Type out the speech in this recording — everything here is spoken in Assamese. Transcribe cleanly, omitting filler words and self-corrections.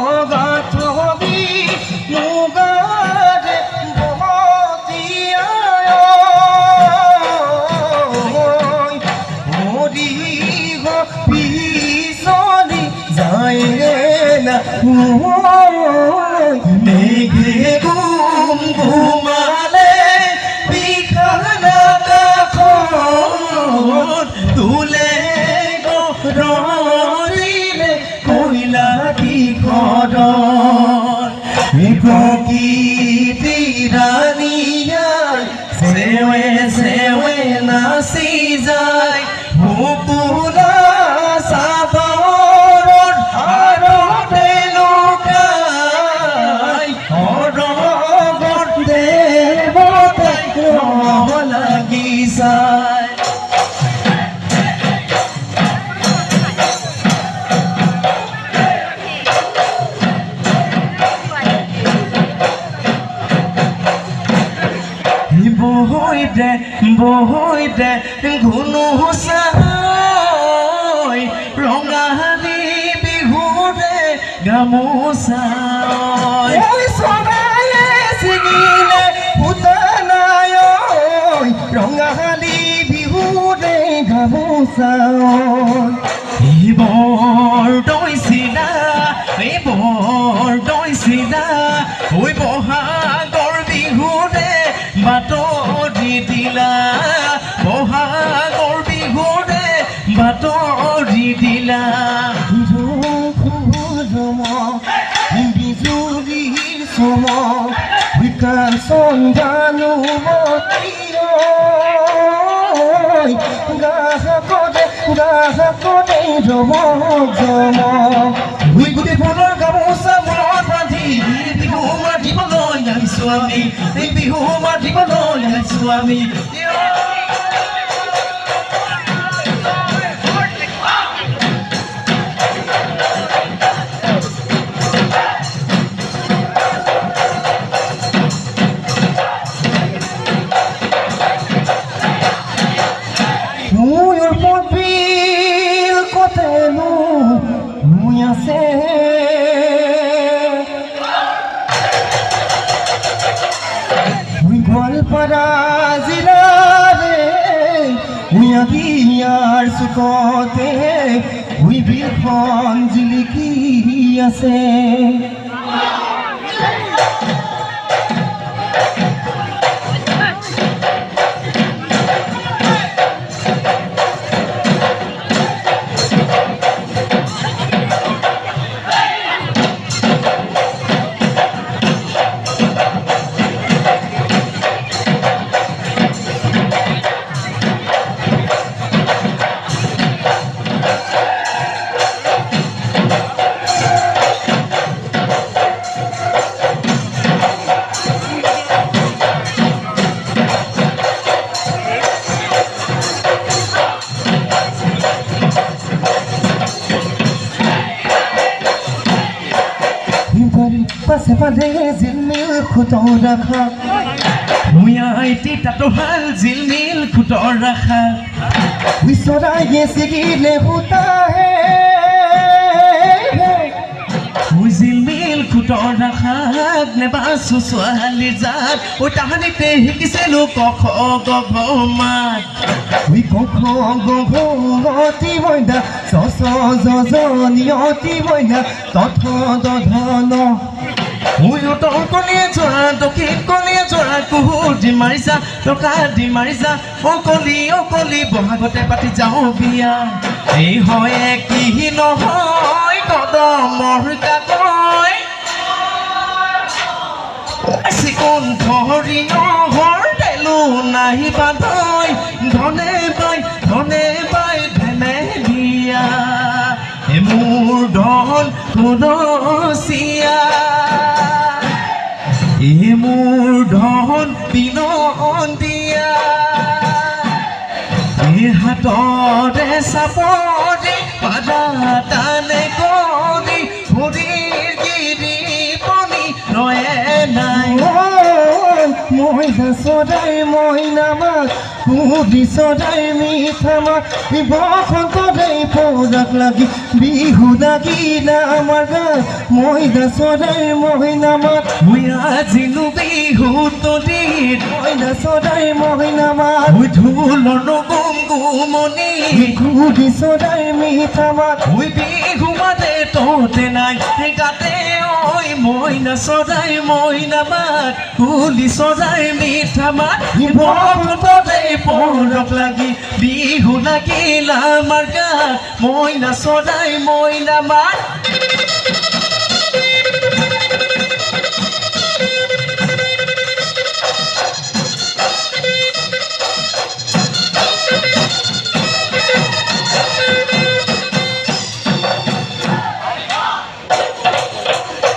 নগাথবি মুগাৰে বহতিয়ায় হৰি পিছলি যায় না মেঘে গুম ঘুমালে বিখানা কাষত তোলে গৰিলে কইলা কি ঘৰত প্ৰকৃতি ৰাণীয়াই চেৱে চেৱে নাচি যায় মুকুলা চাদৰত হাৰতে লুকাই অৰগত দেৱতাই ৰহ লাগি যায় বহৈতে ঘুনু চাই ৰঙালী বিহুৰে গামোচাই চৰায়ে ছিঙিলে পুতনাই ৰঙালী বিহুৰে গামোচাই বৰ দৈছিলা ঐ বহাগৰ বিহুৰে বাতৰি দিলা বহাগৰ বিহুৰে বাতৰি দিলা বিজুলীৰ চমক বিকাশন গাহকতে জমক গোটেই ফুলৰ গামোচা মূৰত বান্ধি বিহু মাতিবলৈ আহিছোঁ আমি বিহু মাতিবলৈ আহিছোঁ আমি মোৰ পবিল কতেনো মুই আছে গোৱালপাৰা জিলাৰে উয়াগিয়াৰ চুকতে বিলখন জিলিকি আছে পাছে পালে জিলমিল খুঁটৰ ৰাখা মুয়া আইটি তাতো ভাল জিলমিল খুঁটৰ ৰাখা চৰায়ে ছিগিলে সূতাহে জিলমিল খুঁটৰ ৰাখাত নেবাচো ছোৱালী জাত ঐ তাহানিতে শিকিছিলো ক খ গ ঘ মাত ক খ গ ঘ অতি বৈদা চ ছ জ জ নিয়তি বৈদা তথ দধ ন উত্তৰ কণীয়ে জোৰা দক্ষিণ কণীয়ে জোৰা কুহু দি মাৰিছা টকা দি মাৰিছা অকলি অকলি বহাগতে পাতি যাওঁ বিয়া এই হয় কি নহয় কদমৰ কাকৈ চিকুণ ধৰি নহৰ তেলো নাহি বাধৈ ধনে বাই ধেনে দিয়া মোৰ ধন তুলসীয়া মোৰ ধন বিনন্দিয়া হাতৰে চাপৰি পাদা টানে কৰি ভৰিৰ গিৰি পনি ৰয়ে নাই মই চৰাই মই নামাক কুলি চৰাই মিঠা মাত বসন্তৰে পৰাগ লাগি বিহু লাগিলা আমাৰ গাত মইনা চৰাইৰ মইনা মাত আজিনো বিহু তলিত মইনা চৰাইৰ মইনা মাত ঢোলৰ গুমগুমনি কুলি চৰাইৰ মিঠা মাত বিহু মাতে তহঁতে নাই গাতে ঐ মইনা চৰাইৰ মইনা মাত কুলি চৰাইৰ মিঠা মাত বসন্তৰে পৰাগ লাগি বিহু লাগিল আমাৰ গাত মইনা চৰাইৰ মইনা মাত